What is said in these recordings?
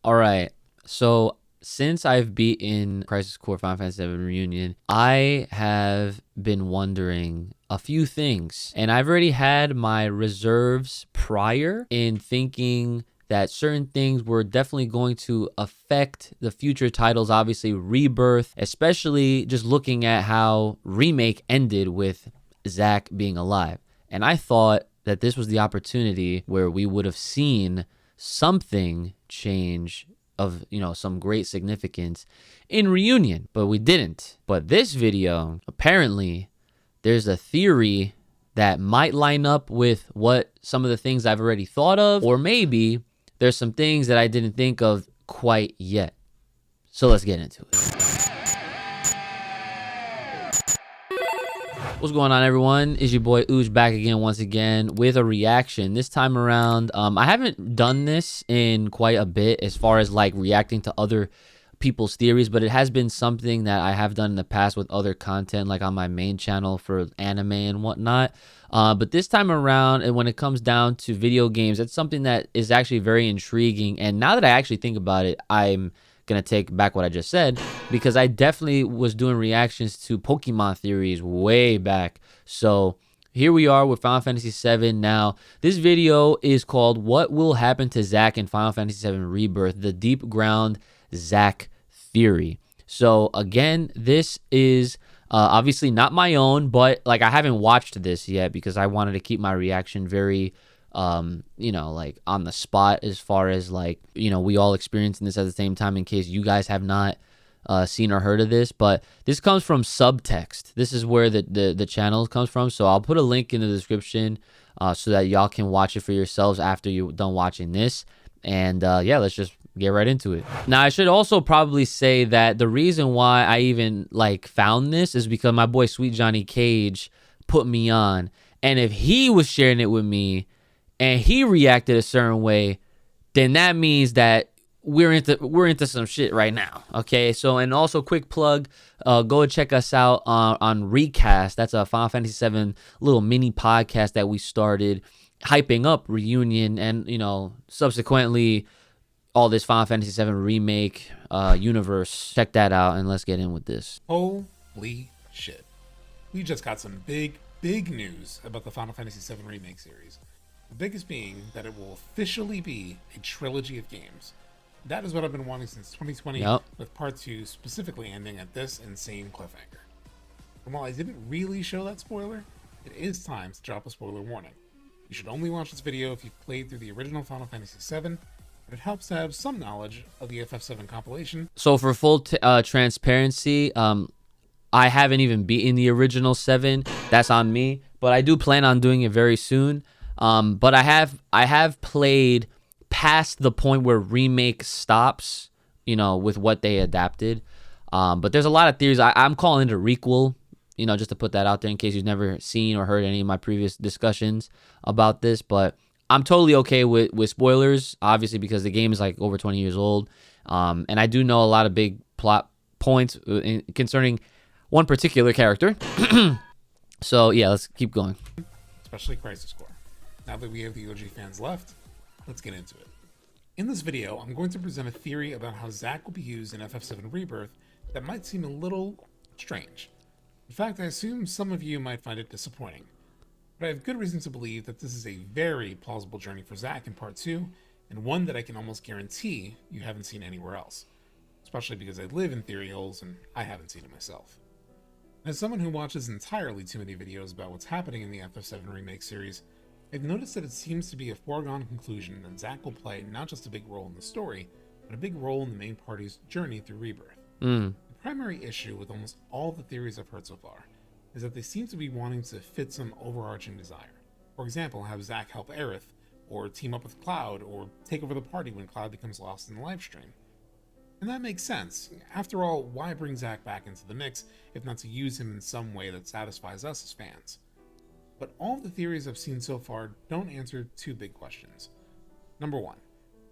All right. So since I've beaten Crisis Core Final Fantasy VII Reunion, I have been wondering a few things. And I've already had my reserves prior in thinking that certain things were definitely going to affect the future titles. Obviously, Rebirth, especially just looking at how Remake ended with Zack being alive. And I thought that this was the opportunity where we would have seen something change of, some great significance in Reunion, but we didn't. But this video, apparently, there's a theory that might line up with what some of the things I've already thought of, or maybe there's some things that I didn't think of quite yet. So let's get into it. What's going on, everyone? It's your boy Uch back again once again with a reaction. This time around, I haven't done this in quite a bit as far as like reacting to other people's theories, but it has been something that I have done in the past with other content, like on my main channel for anime and whatnot. But this time around, and when it comes down to video games, it's something that is actually very intriguing. And now that I actually think about it, I'm gonna take back what I just said, because I definitely was doing reactions to Pokemon theories way back. So here we are with Final Fantasy VII. Now this video is called "What Will Happen to Zack in Final Fantasy VII Rebirth: The Deepground Zack Theory." So again, this is obviously not my own, but like I haven't watched this yet because I wanted to keep my reaction very like on the spot, as far as like, we all experiencing this at the same time in case you guys have not seen or heard of this. But this comes from Subtext. This is where the channel comes from. So I'll put a link in the description so that y'all can watch it for yourselves after you're done watching this. And yeah, let's just get right into it. Now, I should also probably say that the reason why I even like found this is because my boy Sweet Johnny Cage put me on. And if he was sharing it with me and he reacted a certain way, then that means that we're into some shit right now. Okay, so, and also quick plug, go and check us out on RECAST. That's a Final Fantasy VII little mini podcast that we started, hyping up Reunion and subsequently all this Final Fantasy VII Remake universe. Check that out, and let's get in with this. Holy shit, we just got some big news about the Final Fantasy VII Remake series. The biggest being that it will officially be a trilogy of games. That is what I've been wanting since 2020, with part 2 specifically ending at this insane cliffhanger. And while I didn't really show that spoiler, it is time to drop a spoiler warning. You should only watch this video if you've played through the original Final Fantasy VII, but it helps to have some knowledge of the FF7 compilation. So for full transparency, I haven't even beaten the original 7. That's on me, but I do plan on doing it very soon. But I have played past the point where Remake stops, with what they adapted. But there's a lot of theories. I'm calling it a requel, just to put that out there in case you've never seen or heard any of my previous discussions about this. But I'm totally okay with spoilers, obviously, because the game is like over 20 years old. And I do know a lot of big plot points concerning one particular character. So yeah, let's keep going. Especially Crisis Core. Now that we have the OG fans left, let's get into it. In this video, I'm going to present a theory about how Zack will be used in FF7 Rebirth that might seem a little strange. In fact, I assume some of you might find it disappointing. But I have good reason to believe that this is a very plausible journey for Zack in part 2, and one that I can almost guarantee you haven't seen anywhere else. Especially because I live in theory holes and I haven't seen it myself. As someone who watches entirely too many videos about what's happening in the FF7 Remake series, I've noticed that it seems to be a foregone conclusion that Zack will play not just a big role in the story, but a big role in the main party's journey through Rebirth. The primary issue with almost all the theories I've heard so far is that they seem to be wanting to fit some overarching desire. For example, have Zack help Aerith, or team up with Cloud, or take over the party when Cloud becomes lost in the livestream. And that makes sense. After all, why bring Zack back into the mix if not to use him in some way that satisfies us as fans? But all of the theories I've seen so far don't answer two big questions. Number one,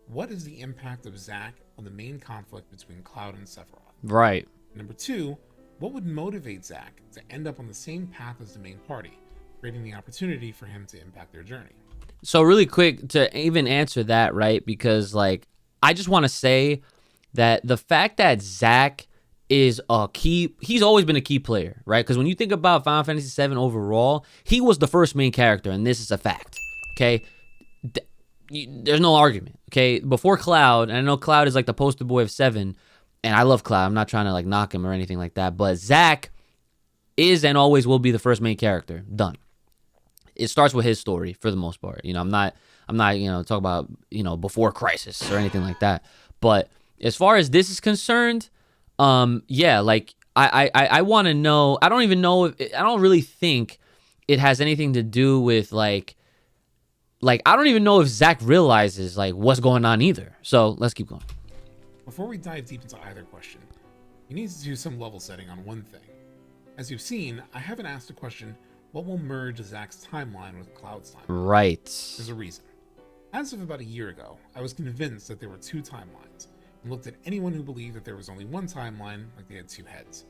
what is the impact of Zack on the main conflict between Cloud and Sephiroth? Right. Number two, what would motivate Zack to end up on the same path as the main party, creating the opportunity for him to impact their journey? So really quick to even answer that, right? Because like I just want to say that the fact that Zack is a key, he's always been a key player, right? Because when you think about Final Fantasy VII overall, he was the first main character, and this is a fact, okay? There's no argument, okay? Before Cloud, and I know Cloud is like the poster boy of 7, and I love Cloud. I'm not trying to like knock him or anything like that, but Zack is and always will be the first main character. Done. It starts with his story for the most part. You know, I'm not, talking about, before Crisis or anything like that. But as far as this is concerned, yeah, like I want to know. I don't even know if I don't really think it has anything to do with like I don't even know if Zack realizes like what's going on either. So let's keep going. Before we dive deep into either question, you need to do some level setting on one thing. As you've seen, I haven't asked a question, what will merge Zack's timeline with Cloud's timeline? Right. There's a reason. As of about a year ago, I was convinced that there were two timelines, and looked at anyone who believed that there was only one timeline like they had two heads.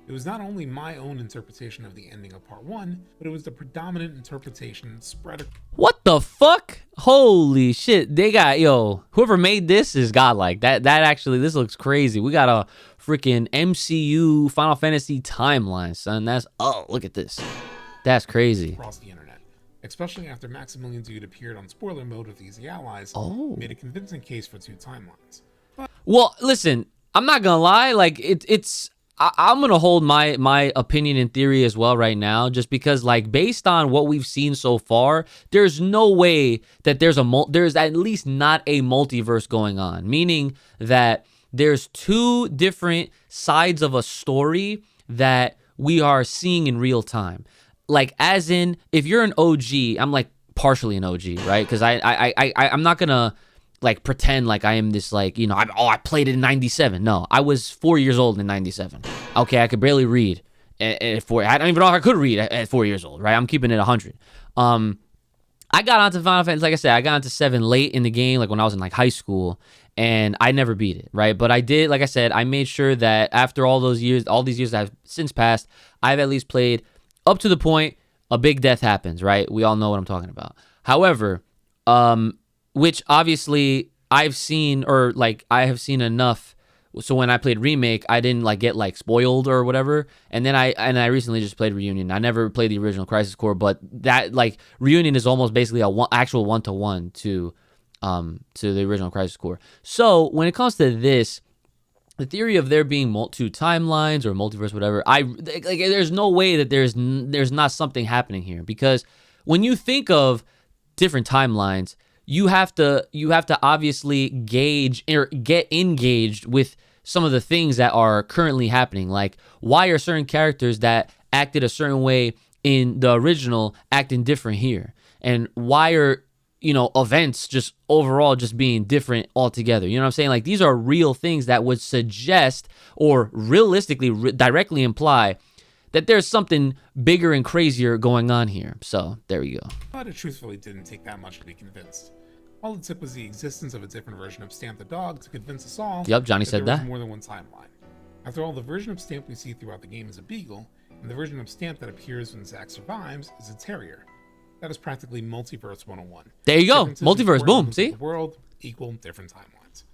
It was not only my own interpretation of the ending of part 1, but it was the predominant interpretation spread. What the fuck? Holy shit. They got, whoever made this is godlike. That actually, this looks crazy. We got a freaking MCU Final Fantasy timeline, son. Oh, look at this. That's crazy. Across the internet, especially after Maximilian Dude appeared on spoiler mode with Easy Allies, made a convincing case for two timelines. Well, listen, I'm not gonna lie, like I'm gonna hold my opinion and theory as well right now, just because like based on what we've seen so far, there's no way that there's at least not a multiverse going on, meaning that there's two different sides of a story that we are seeing in real time. Like as in, if you're an OG, I'm like partially an OG, right? Because I'm not gonna like pretend like I am this like, I played it in 97. No, I was 4 years old in 97. Okay, I could barely read at 4. I don't even know if I could read at 4 years old, right? I'm keeping it 100. I got onto Final Fantasy, like I said, I got onto 7 late in the game, like when I was in like high school, and I never beat it, right? But I did, like I said, I made sure that after all these years that have since passed, I've at least played up to the point a big death happens, right? We all know what I'm talking about. However, which obviously I've seen, or like I have seen enough. So when I played Remake, I didn't like get like spoiled or whatever. And then I recently just played Reunion. I never played the original Crisis Core, but that like Reunion is almost basically actual 1-to-1 to the original Crisis Core. So when it comes to this, the theory of there being two timelines or multiverse, whatever, there's no way that there's not something happening here, because when you think of different timelines, you have to obviously gauge or get engaged with some of the things that are currently happening. Like, why are certain characters that acted a certain way in the original acting different here? And why are, events just overall just being different altogether? You know what I'm saying? Like, these are real things that would suggest or realistically directly imply that there's something bigger and crazier going on here. So there we go. But it truthfully didn't take that much to be convinced. All it took was the existence of a different version of Stamp the Dog to convince us all. Yep, Johnny said there that. was more than one timeline. After all, the version of Stamp we see throughout the game is a beagle, and the version of Stamp that appears when Zack survives is a terrier. That is practically Multiverse 101. There you go. Multiverse, boom, see? World equal different timelines.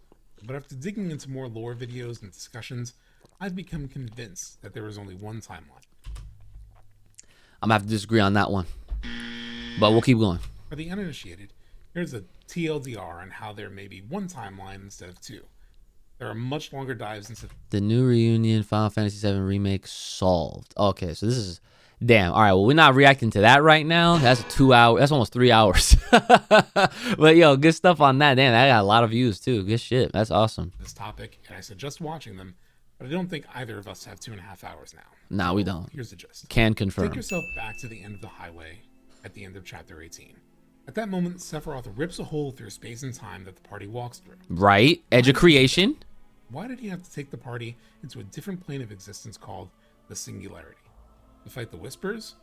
But after digging into more lore videos and discussions, I've become convinced that there is only one timeline. I'm gonna have to disagree on that one, but we'll keep going. For the uninitiated, here's a TLDR on how there may be one timeline instead of two. There are much longer dives into the new Reunion Final Fantasy VII Remake solved. Okay, so this is damn. All right, well, we're not reacting to that right now. That's 2 hours. That's almost 3 hours. But yo, good stuff on that. Damn, that got a lot of views too. Good shit. That's awesome. This topic, and I suggest watching them, but I don't think either of us have 2.5 hours now. No, we don't. Here's the gist. Can confirm. Take yourself back to the end of the highway at the end of chapter 18. At that moment, Sephiroth rips a hole through space and time that the party walks through. Right. Edge of creation. Why did he have to take the party into a different plane of existence called the Singularity? To fight the Whispers?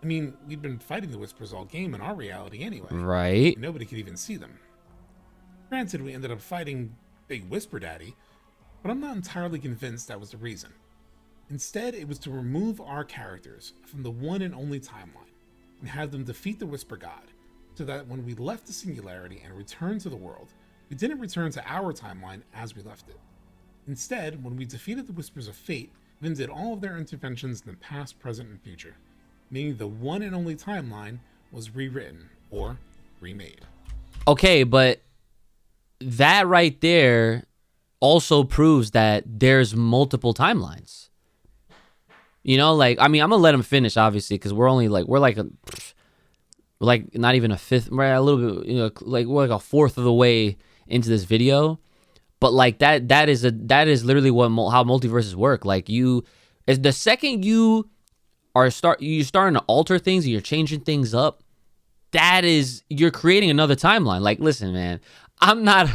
I mean, we've been fighting the Whispers all game in our reality anyway. Right. Nobody could even see them. Granted, we ended up fighting Big Whisper Daddy, but I'm not entirely convinced that was the reason. Instead, it was to remove our characters from the one and only timeline and have them defeat the Whisper God, so that when we left the Singularity and returned to the world, we didn't return to our timeline as we left it. Instead, when we defeated the Whispers of Fate, we did all of their interventions in the past, present, and future, meaning the one and only timeline was rewritten or remade. Okay, but that right there also proves that there's multiple timelines. You know, like, I mean, I'm gonna let him finish, obviously, because we're like not even a fifth, right? A little bit, you know, like we're like a fourth of the way into this video. But like that is literally how multiverses work. Like the second you're starting to alter things and you're changing things up, you're creating another timeline. Like, listen, man, I'm not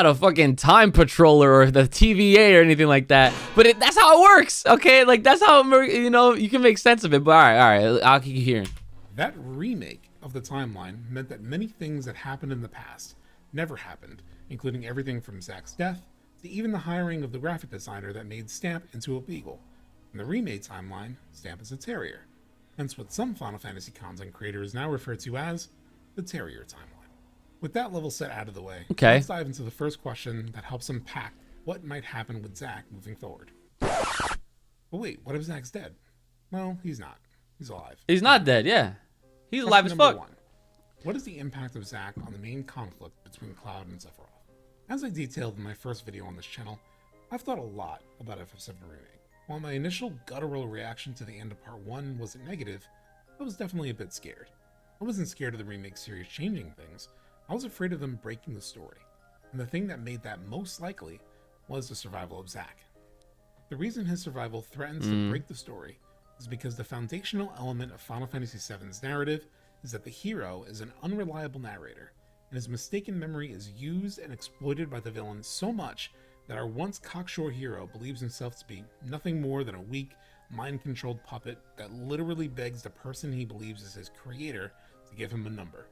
a fucking time patroller or the TVA or anything like that. But that's how it works, okay? Like, that's how you can make sense of it. But all right, I'll keep hearing. That remake of the timeline meant that many things that happened in the past never happened, including everything from Zack's death to even the hiring of the graphic designer that made Stamp into a beagle. In the remade timeline, Stamp is a terrier, hence what some Final Fantasy content creators now refer to as the Terrier timeline. With that level set out of the way, okay, let's dive into the first question that helps unpack what might happen with Zack moving forward. But wait, what if Zack's dead? Well, he's not. He's alive. He's not dead, yeah. He's alive as fuck. 1. What is the impact of Zack on the main conflict between Cloud and Sephiroth? As I detailed in my first video on this channel, I've thought a lot about FF7 Remake. While my initial guttural reaction to the end of Part 1 wasn't negative, I was definitely a bit scared. I wasn't scared of the remake series changing things, I was afraid of them breaking the story, and the thing that made that most likely was the survival of Zack. The reason his survival threatens to break the story is because the foundational element of Final Fantasy VII's narrative is that the hero is an unreliable narrator, and his mistaken memory is used and exploited by the villain so much that our once cocksure hero believes himself to be nothing more than a weak, mind-controlled puppet that literally begs the person he believes is his creator to give him a number,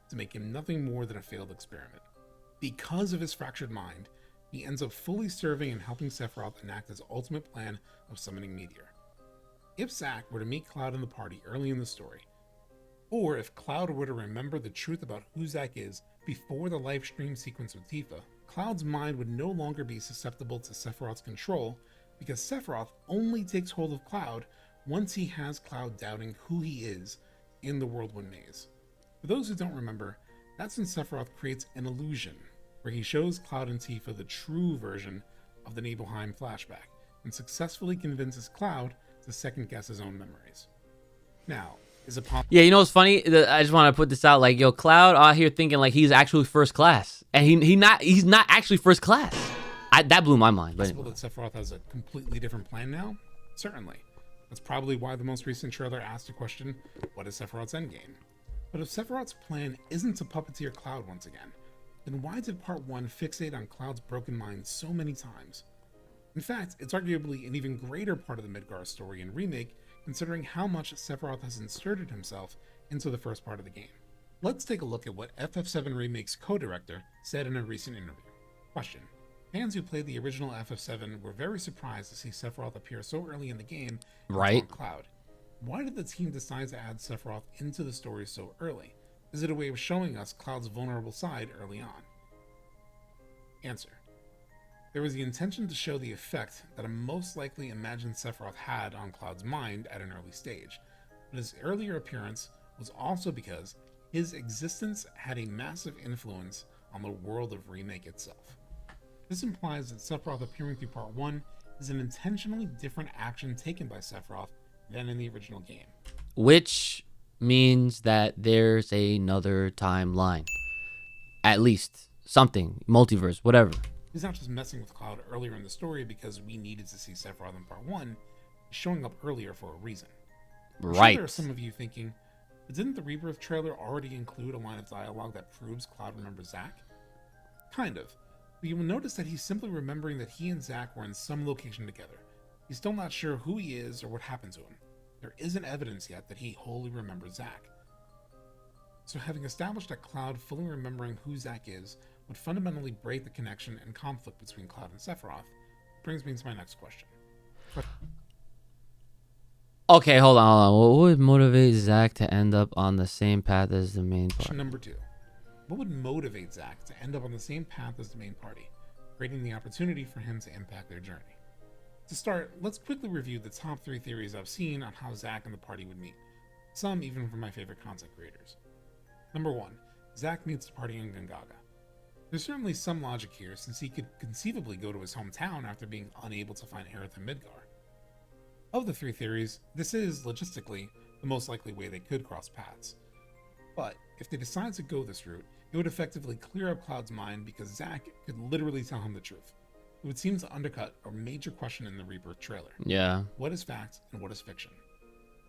to make him nothing more than a failed experiment. Because of his fractured mind, he ends up fully serving and helping Sephiroth enact his ultimate plan of summoning Meteor. If Zack were to meet Cloud in the party early in the story, or if Cloud were to remember the truth about who Zack is before the live stream sequence with Tifa, Cloud's mind would no longer be susceptible to Sephiroth's control, because Sephiroth only takes hold of Cloud once he has Cloud doubting who he is in the Whirlwind Maze. For those who don't remember, that's when Sephiroth creates an illusion, where he shows Cloud and Tifa the true version of the Nibelheim flashback, and successfully convinces Cloud to second-guess his own memories. Now, is it possible? Yeah, you know what's funny? I just want to put this out. Like, yo, Cloud out here thinking like he's actually first class, and he's not actually first class. That blew my mind. But possible that Sephiroth has a completely different plan now? Certainly. That's probably why the most recent trailer asked the question, what is Sephiroth's endgame? But if Sephiroth's plan isn't to puppeteer Cloud once again, then why did Part 1 fixate on Cloud's broken mind so many times? In fact, it's arguably an even greater part of the Midgar story in Remake, considering how much Sephiroth has inserted himself into the first part of the game. Let's take a look at what FF7 Remake's co-director said in a recent interview. Question. Fans who played the original FF7 were very surprised to see Sephiroth appear so early in the game right? On Cloud. Why did the team decide to add Sephiroth into the story so early? Is it a way of showing us Cloud's vulnerable side early on? Answer. There was the intention to show the effect that a most likely imagined Sephiroth had on Cloud's mind at an early stage, but his earlier appearance was also because his existence had a massive influence on the world of Remake itself. This implies that Sephiroth appearing through Part 1 is an intentionally different action taken by Sephiroth than in the original game. Which means that there's another timeline. At least. Something. Multiverse. Whatever. He's not just messing with Cloud earlier in the story because we needed to see Sephiroth in Part 1. He's showing up earlier for a reason. I'm right. Sure there are some of you thinking, but didn't the Rebirth trailer already include a line of dialogue that proves Cloud remembers Zack? Kind of. But you will notice that he's simply remembering that he and Zack were in some location together. He's still not sure who he is or what happened to him. There isn't evidence yet that he wholly remembers Zack. So having established that Cloud fully remembering who Zack is would fundamentally break the connection and conflict between Cloud and Sephiroth, brings me to my next question. Okay, hold on. What would motivate Zack to end up on the same path as the main part? Question number 2. what would motivate Zack to end up on the same path as the main party, creating the opportunity for him to impact their journey? To start, let's quickly review the top 3 theories I've seen on how Zack and the party would meet, some even from my favorite content creators. Number 1, Zack meets the party in Gongaga. There's certainly some logic here, since he could conceivably go to his hometown after being unable to find Aerith in Midgar. Of the 3 theories, this is, logistically, the most likely way they could cross paths. But if they decide to go this route, it would effectively clear up Cloud's mind because Zack could literally tell him the truth. It would seem to undercut a major question in the Rebirth trailer. Yeah. What is fact and what is fiction?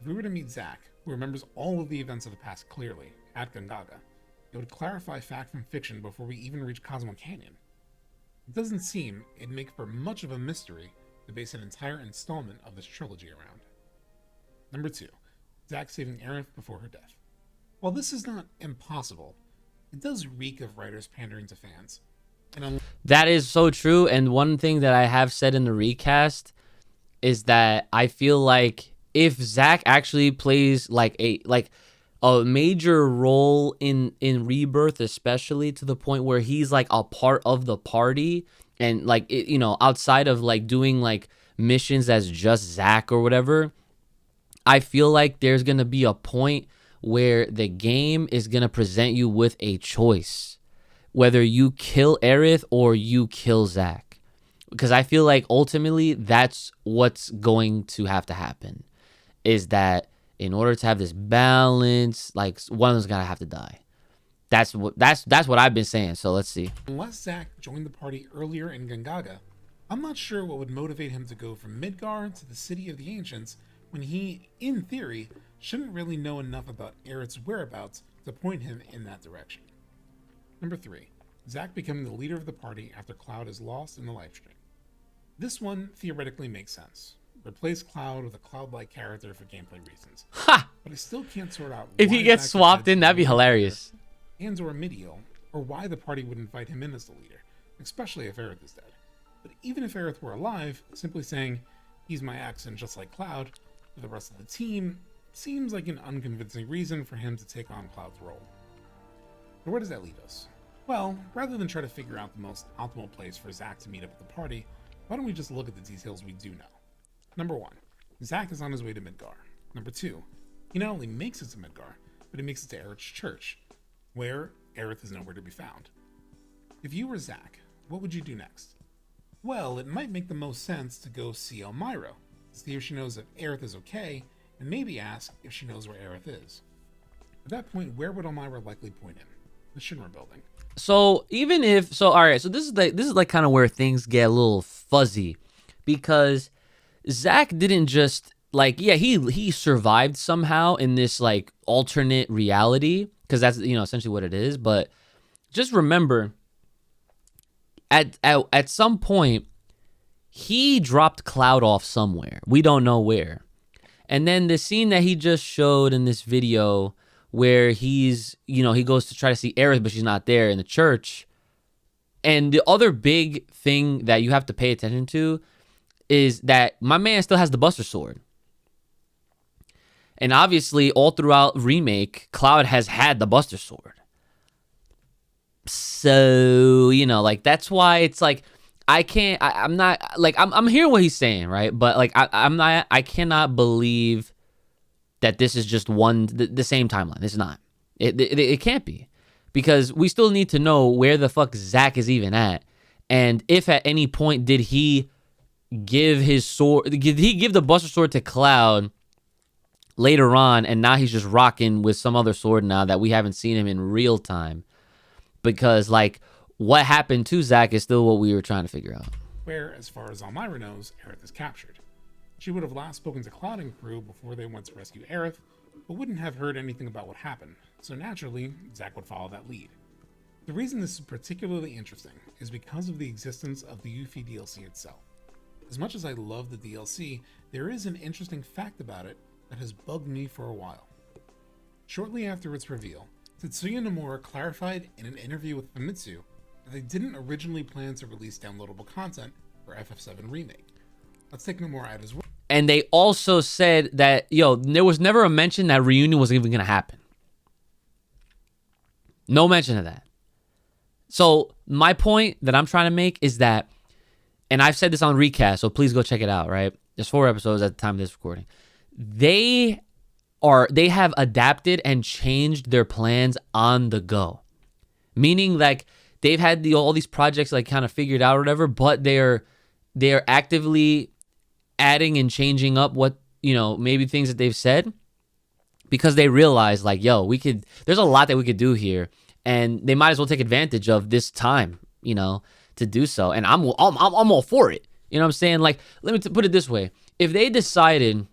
If we were to meet Zack, who remembers all of the events of the past clearly, at Gongaga, it would clarify fact from fiction before we even reach Cosmo Canyon. It doesn't seem it'd make for much of a mystery to base an entire installment of this trilogy around. Number 2, Zack saving Aerith before her death. While this is not impossible, it does reek of writers pandering to fans. That is so true. And one thing that I have said in the recast is that I feel like if Zack actually plays like a major role in Rebirth, especially to the point where he's like a part of the party and like outside of like doing like missions as just Zack or whatever, I feel like there's gonna be a point where the game is gonna present you with a choice, whether you kill Aerith or you kill Zack, because I feel like ultimately that's what's going to happen, is that in order to have this balance, like one of them's gonna have to die. That's what I've been saying. So let's see. Unless Zack joined the party earlier in Gongaga, I'm not sure what would motivate him to go from Midgar to the City of the Ancients when he, in theory, shouldn't really know enough about Aerith's whereabouts to point him in that direction. Number 3, Zack becoming the leader of the party after Cloud is lost in the livestream. This one theoretically makes sense. Replace Cloud with a Cloud-like character for gameplay reasons. Ha! But I still can't sort out if he gets swapped in, that'd be hilarious. And or Midio, or why the party would invite him in as the leader, especially if Aerith is dead. But even if Aerith were alive, simply saying, he's my accent just like Cloud, for the rest of the team, seems like an unconvincing reason for him to take on Cloud's role. But where does that leave us? Well, rather than try to figure out the most optimal place for Zack to meet up with the party, why don't we just look at the details we do know? Number 1, Zack is on his way to Midgar. Number 2, he not only makes it to Midgar, but he makes it to Aerith's church, where Aerith is nowhere to be found. If you were Zack, what would you do next? Well, it might make the most sense to go see Elmira, see if she knows if Aerith is okay, and maybe ask if she knows where Aerith is. At that point, where would Elmira likely point him? The Shinra building. So even if all right, so this is like kind of where things get a little fuzzy, because Zack didn't just like, yeah, he survived somehow in this like alternate reality, because that's essentially what it is. But just remember, at some point, he dropped Cloud off somewhere. We don't know where. And then the scene that he just showed in this video, where he's he goes to try to see Aerith, but she's not there in the church. And the other big thing that you have to pay attention to is that my man still has the Buster Sword. And obviously, all throughout Remake, Cloud has had the Buster Sword. So, like, that's why it's like, I'm not, like, I'm hearing what he's saying, right? But, like, I cannot believe that this is just the same timeline. It's not. It can't be. Because we still need to know where the fuck Zack is even at. And if at any point did he give the Buster Sword to Cloud later on, and now he's just rocking with some other sword now that we haven't seen him in real time. Because, like, what happened to Zack is still what we were trying to figure out. Where, as far as Elmira knows, Aerith is captured. She would have last spoken to Cloud and crew before they went to rescue Aerith, but wouldn't have heard anything about what happened, so naturally, Zack would follow that lead. The reason this is particularly interesting is because of the existence of the Yuffie DLC itself. As much as I love the DLC, there is an interesting fact about it that has bugged me for a while. Shortly after its reveal, Tetsuya Nomura clarified in an interview with Famitsu that they didn't originally plan to release downloadable content for FF7 Remake. Let's take Nomura at his word. And they also said that, there was never a mention that reunion was even going to happen. No mention of that. So my point that I'm trying to make is that, and I've said this on RECAST, so please go check it out, right? There's 4 episodes at the time of this recording. They have adapted and changed their plans on the go. Meaning like they've had all these projects like kind of figured out or whatever, but they're actively adding and changing up what, maybe things that they've said, because they realize like, yo, there's a lot that we could do here, and they might as well take advantage of this time, to do so. And I'm all for it. You know what I'm saying? Like, let me put it this way. If they decided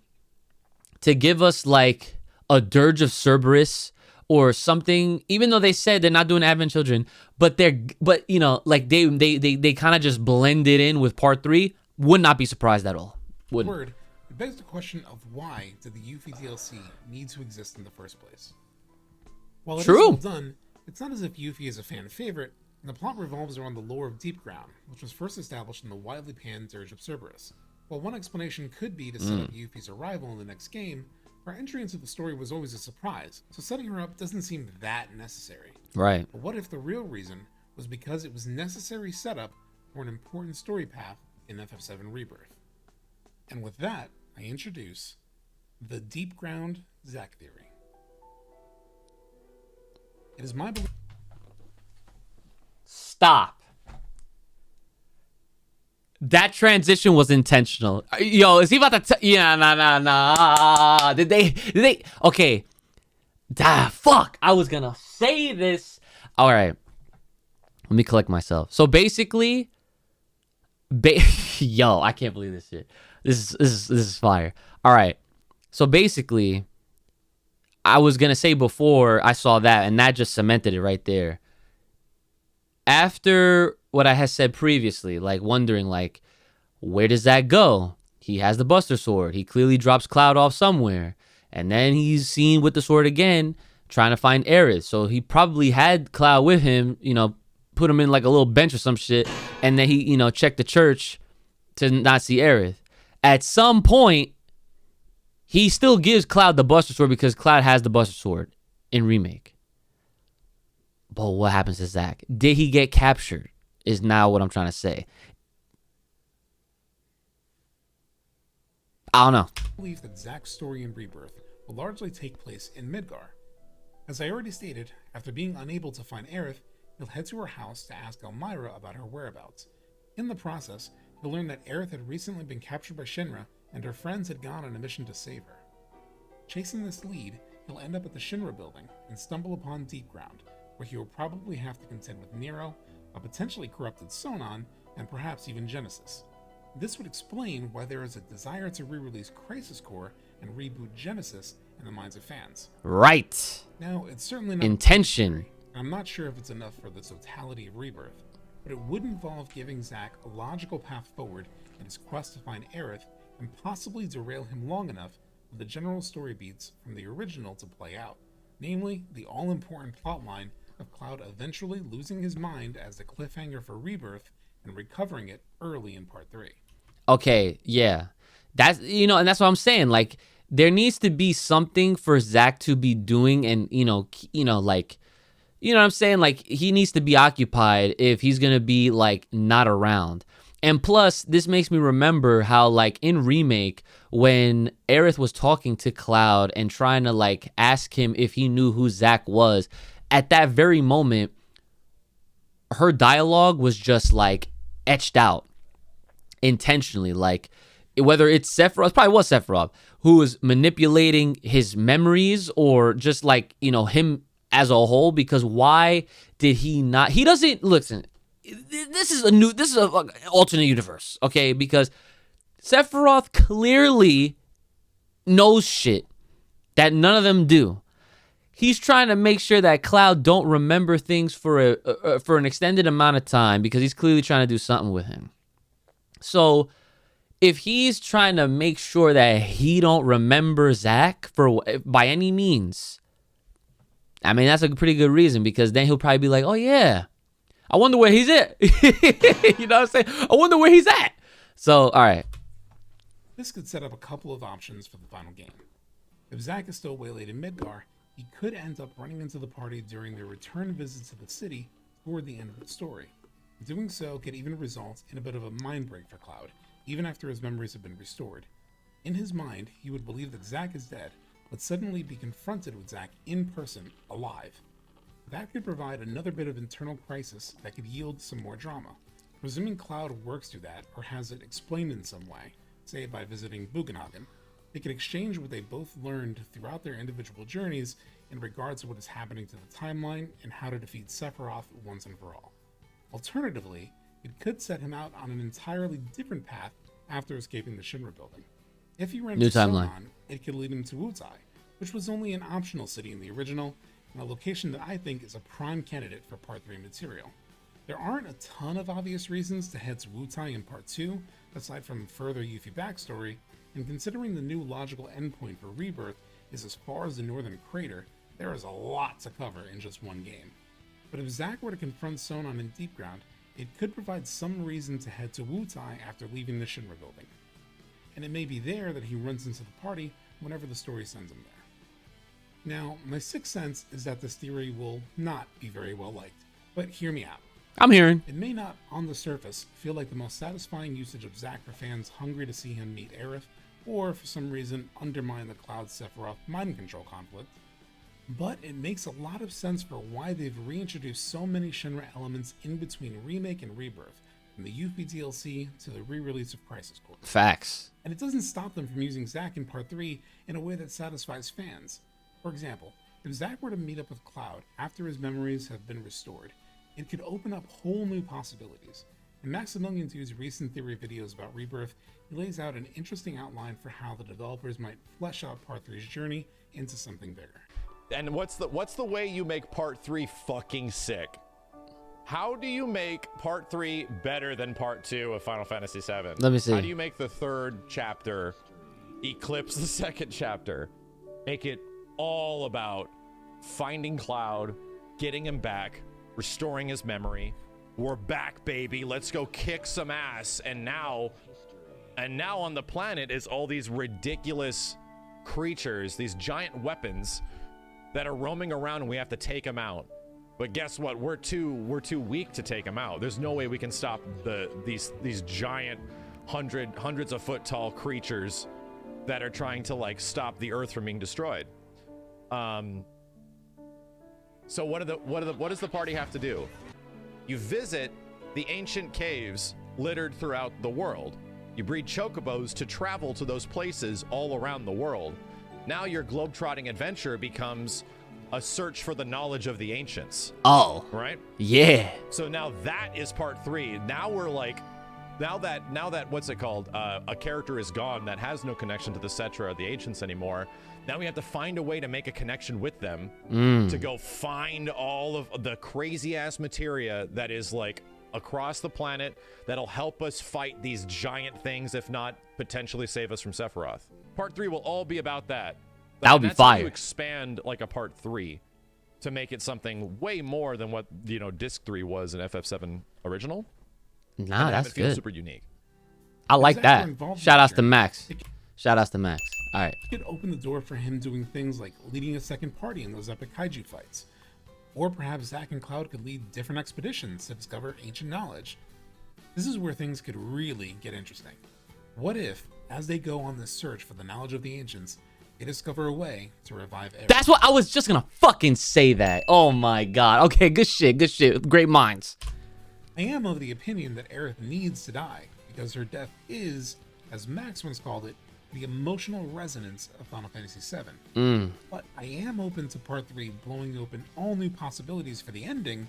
to give us like a Dirge of Cerberus or something, even though they said they're not doing Advent Children, but they kind of just blended in with part 3, would not be surprised at all. Wouldn't. Word, it begs the question of why did the Yuffie DLC need to exist in the first place? While it is well done, it's not as if Yuffie is a fan favorite, and the plot revolves around the lore of Deepground, which was first established in the widely panned Dirge of Cerberus. While one explanation could be to set up Yuffie's arrival in the next game, her entry into the story was always a surprise, so setting her up doesn't seem that necessary. Right. But what if the real reason was because it was necessary setup for an important story path in FF7 Rebirth? And with that, I introduce the Deepground Zack theory. It is my belief. Stop. That transition was intentional. Yo, is he about to yeah, nah. Did they? Okay. Fuck. I was gonna say this. All right. Let me collect myself. So basically, yo, I can't believe this shit. This is fire. All right. So basically, I was gonna say before I saw that, and that just cemented it right there. After what I had said previously, like wondering, like, where does that go? He has the Buster Sword. He clearly drops Cloud off somewhere. And then he's seen with the sword again, trying to find Aerith. So he probably had Cloud with him, put him in like a little bench or some shit. And then he, checked the church to not see Aerith. At some point, he still gives Cloud the Buster Sword because Cloud has the Buster Sword in Remake. But what happens to Zack? Did he get captured? Is now what I'm trying to say. I don't know. I believe that Zack's story in Rebirth will largely take place in Midgar. As I already stated, after being unable to find Aerith, he'll head to her house to ask Elmira about her whereabouts. In the process, he'll learn that Aerith had recently been captured by Shinra, and her friends had gone on a mission to save her. Chasing this lead, he'll end up at the Shinra building and stumble upon Deepground, where he will probably have to contend with Nero, a potentially corrupted Sonon, and perhaps even Genesis. This would explain why there is a desire to re-release Crisis Core and reboot Genesis in the minds of fans. Right. Now, it's certainly not intention. I'm not sure if it's enough for the totality of Rebirth, but it would involve giving Zack a logical path forward in his quest to find Aerith and possibly derail him long enough for the general story beats from the original to play out, namely the all-important plotline of Cloud eventually losing his mind as the cliffhanger for Rebirth and recovering it early in part 3. Okay, yeah. That's, and that's what I'm saying. Like, there needs to be something for Zack to be doing, and, like, what I'm saying? Like, he needs to be occupied if he's going to be, like, not around. And plus, this makes me remember how, like, in Remake, when Aerith was talking to Cloud and trying to, like, ask him if he knew who Zack was, at that very moment, her dialogue was just, like, etched out intentionally. Like, whether it's Sephiroth, probably was Sephiroth, who was manipulating his memories or just, like, him as a whole, because why did he not? He doesn't, listen, this is an alternate universe, okay? Because Sephiroth clearly knows shit that none of them do. He's trying to make sure that Cloud don't remember things for an extended amount of time because he's clearly trying to do something with him. So if he's trying to make sure that he don't remember Zack by any means, I mean, that's a pretty good reason, because then he'll probably be like, oh yeah, I wonder where he's at. You know what I'm saying? I wonder where he's at. So, all right. This could set up a couple of options for the final game. If Zack is still waylaid in Midgar, he could end up running into the party during their return visit to the city, toward the end of the story. Doing so could even result in a bit of a mind break for Cloud, even after his memories have been restored. In his mind, he would believe that Zack is dead, but suddenly be confronted with Zack in person, alive. That could provide another bit of internal crisis that could yield some more drama. Presuming Cloud works through that, or has it explained in some way, say by visiting Bugenhagen, they could exchange what they both learned throughout their individual journeys in regards to what is happening to the timeline and how to defeat Sephiroth once and for all. Alternatively, it could set him out on an entirely different path after escaping the Shinra building. If he ran to Sonon, it could lead him to UCHI, which was only an optional city in the original, and a location that I think is a prime candidate for Part 3 material. There aren't a ton of obvious reasons to head to UCHI in Part 2, aside from further Yuffie backstory, and considering the new logical endpoint for Rebirth is as far as the Northern Crater, there is a lot to cover in just one game. But if Zack were to confront Sonon in Deepground, it could provide some reason to head to UCHI after leaving the Shinra building. And it may be there that he runs into the party whenever the story sends him there. Now, my sixth sense is that this theory will not be very well liked, but hear me out. I'm hearing. It may not, on the surface, feel like the most satisfying usage of Zack for fans hungry to see him meet Aerith, or for some reason undermine the Cloud-Sephiroth mind control conflict, but it makes a lot of sense for why they've reintroduced so many Shinra elements in between Remake and Rebirth, from the Yuffie DLC to the re-release of Crisis Core. Facts. And it doesn't stop them from using Zack in Part 3 in a way that satisfies fans. For example, if Zack were to meet up with Cloud after his memories have been restored, it could open up whole new possibilities. In Maximilian Dude's recent theory videos about Rebirth, he lays out an interesting outline for how the developers might flesh out Part 3's journey into something bigger. And what's the way you make Part 3 fucking sick? How do you make Part 3 better than Part 2 of Final Fantasy VII? Let me see. How do you make the third chapter eclipse the second chapter? Make it all about finding Cloud, getting him back, restoring his memory. We're back, baby. Let's go kick some ass. And now on the planet is all these ridiculous creatures, these giant weapons that are roaming around, and we have to take them out. But guess what? We're too weak to take them out. There's no way we can stop these giant hundreds of foot tall creatures that are trying to like stop the Earth from being destroyed. So what does the party have to do? You visit the ancient caves littered throughout the world. You breed chocobos to travel to those places all around the world. Now your globetrotting adventure becomes a search for the knowledge of the ancients. Oh. Right? Yeah. So now that is Part 3. Now we're like, now that what's it called? A character is gone that has no connection to the Cetra or the ancients anymore. Now we have to find a way to make a connection with them to go find all of the crazy ass materia that is like across the planet that'll help us fight these giant things, if not potentially save us from Sephiroth. Part 3 will all be about that. That would be that's how fire. you expand like a Part 3 to make it something way more than what, you know, Disc 3 was in FF7 original. Nah, that's good. Super unique. I like that. Shout outs to Max. Shout outs to Max. All right. It could open the door for him doing things like leading a second party in those epic kaiju fights. Or perhaps Zack and Cloud could lead different expeditions to discover ancient knowledge. This is where things could really get interesting. What if, as they go on this search for the knowledge of the ancients, they discover a way to revive Aerith? That's what I was just gonna fucking say that. Oh my god. Okay, good shit, good shit. Great minds. I am of the opinion that Aerith needs to die, because her death is, as Max once called it, the emotional resonance of Final Fantasy VII. But I am open to Part 3 blowing open all new possibilities for the ending,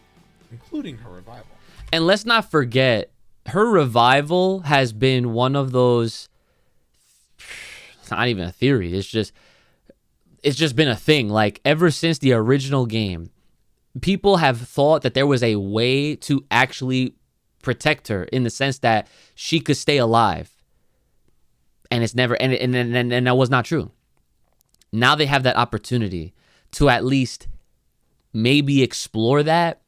including her revival. And let's not forget, her revival has been one of those, it's not even a theory, it's just been a thing. Like, ever since the original game, people have thought that there was a way to actually protect her, in the sense that she could stay alive. And it's never, and that was not true. Now they have that opportunity to at least maybe explore that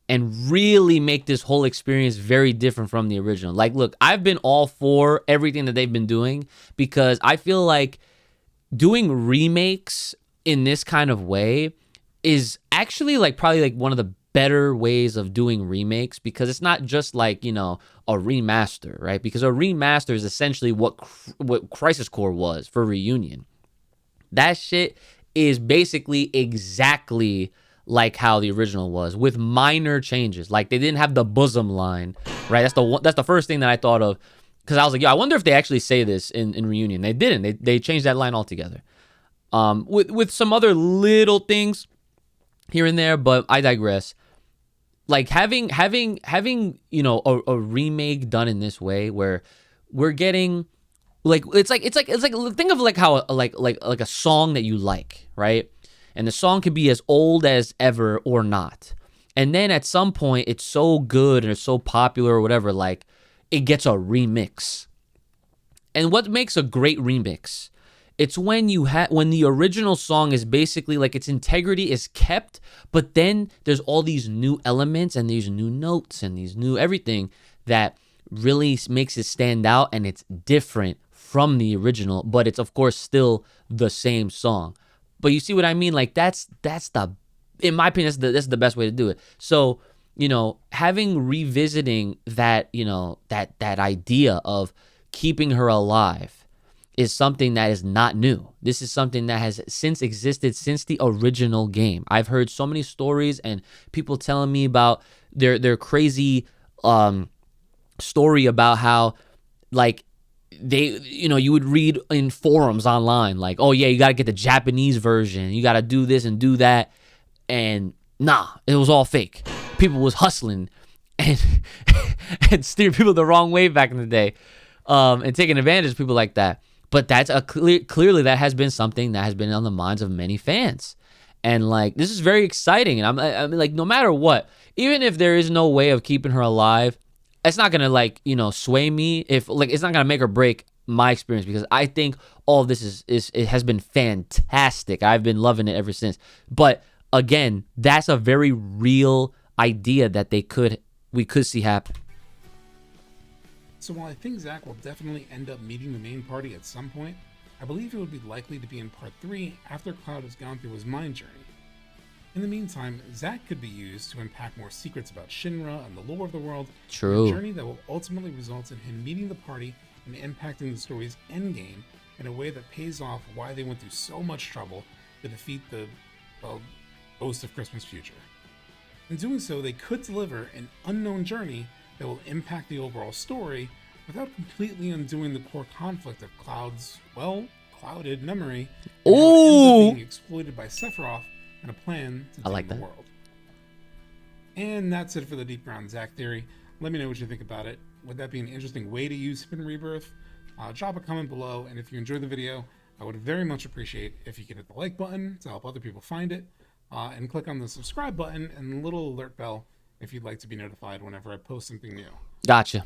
and really make this whole experience very different from the original. Like, look, I've been all for everything that they've been doing, because I feel like doing remakes in this kind of way is actually like probably like one of the better ways of doing remakes, because it's not just like, you know, a remaster, right? Because a remaster is essentially what Crisis Core was for Reunion. That shit is basically exactly like how the original was, with minor changes. Like, they didn't have the bosom line, right? That's the first thing that I thought of, because I was like, yo, I wonder if they actually say this in Reunion. They didn't. They changed that line altogether. With some other little things here and there, but I digress. Like, having you know, a remake done in this way, where we're getting like, it's like think of like how like a song that you like, right? And the song could be as old as ever or not, and then at some point it's so good and it's so popular or whatever, like it gets a remix. And what makes a great remix? It's when when the original song is basically like its integrity is kept, but then there's all these new elements and these new notes and these new everything that really makes it stand out, and it's different from the original, but it's of course still the same song. But you see what I mean? Like, that's the, in my opinion, that's the best way to do it. So, you know, revisiting that, you know, that idea of keeping her alive is something that is not new. This is something that has since existed since the original game. I've heard so many stories and people telling me about their crazy story about how, like, they, you know, you would read in forums online, like, oh yeah, you got to get the Japanese version, you got to do this and do that, and nah, it was all fake. People was hustling and and steering people the wrong way back in the day, and taking advantage of people like that. But that's clearly that has been something that has been on the minds of many fans, and like, this is very exciting. And I'm like, no matter what, even if there is no way of keeping her alive, it's not gonna, like, you know, sway me. If, like, it's not gonna make or break my experience, because I think all of this it has been fantastic. I've been loving it ever since. But again, that's a very real idea that we could see happen. So while I think Zack will definitely end up meeting the main party at some point, I believe it would be likely to be in part 3 after Cloud has gone through his mind journey. In the meantime, Zack could be used to unpack more secrets about Shinra and the lore of the world. True. A journey that will ultimately result in him meeting the party and impacting the story's endgame in a way that pays off why they went through so much trouble to defeat the, well, Ghost of Christmas Future. In doing so, they could deliver an unknown journey that will impact the overall story without completely undoing the core conflict of Cloud's, well, clouded memory, and how it ends up being exploited by Sephiroth and a plan to tame the world. And that's it for the Deepground Zack theory. Let me know what you think about it. Would that be an interesting way to use him in Rebirth? Drop a comment below, and if you enjoyed the video, I would very much appreciate if you could hit the like button to help other people find it, and click on the subscribe button and the little alert bell if you'd like to be notified whenever I post something new. Gotcha.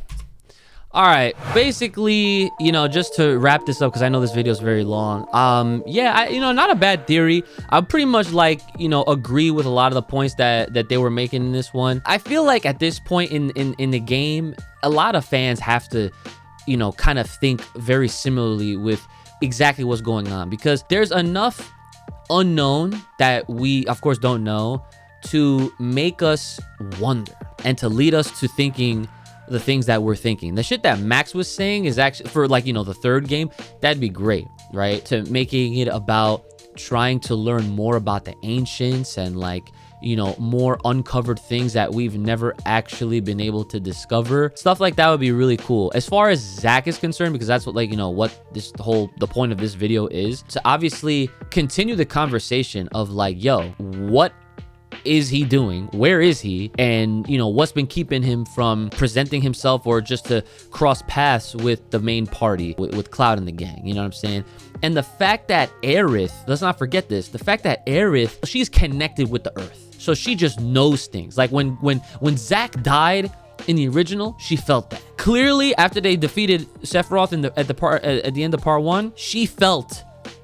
All right, basically, you know, just to wrap this up, because I know this video is very long. Yeah, you know, not a bad theory. I pretty much, like, you know, agree with a lot of the points that they were making in this one. I feel like at this point in the game, a lot of fans have to, you know, kind of think very similarly with exactly what's going on, because there's enough unknown that we, of course, don't know to make us wonder and to lead us to thinking the things that we're thinking. The shit that Max was saying is actually, for, like, you know, the third game, that'd be great, right? To making it about trying to learn more about the ancients and, like, you know, more uncovered things that we've never actually been able to discover. Stuff like that would be really cool. As far as Zack is concerned, because that's what, like, you know, what the point of this video is, to obviously continue the conversation of, like, yo, what is he doing? Where is he? And, you know, what's been keeping him from presenting himself or just to cross paths with the main party, with Cloud and the gang, you know what I'm saying? And the fact that Aerith, let's not forget this, the fact that Aerith, she's connected with the earth, so she just knows things. Like, when Zack died in the original, she felt that. Clearly, after they defeated Sephiroth at the end of part 1, she felt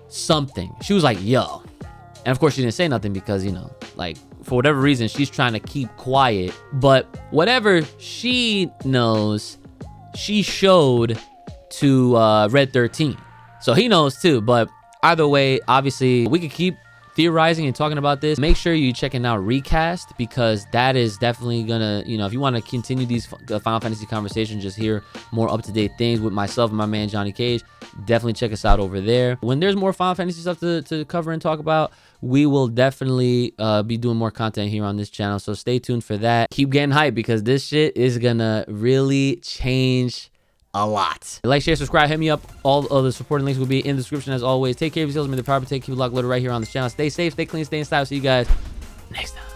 something. She was like, yo. And of course, she didn't say nothing because, you know, like, for whatever reason, she's trying to keep quiet. But whatever she knows, she showed to Red 13. So he knows too. But either way, obviously, we could keep theorizing and talking about this, make sure you checking out RECAST, because that is definitely gonna, you know, if you want to continue these Final Fantasy conversations, just hear more up-to-date things with myself and my man Johnny Cage, definitely check us out over there. When there's more Final Fantasy stuff to cover and talk about, we will definitely be doing more content here on this channel, so stay tuned for that. Keep getting hyped, because this shit is gonna really change a lot. Like, share, subscribe, hit me up. All of the supporting links will be in the description as always. Take care of yourselves, may the power protect you. Lock loaded right here on this channel. Stay safe, stay clean, stay in style. See you guys next time.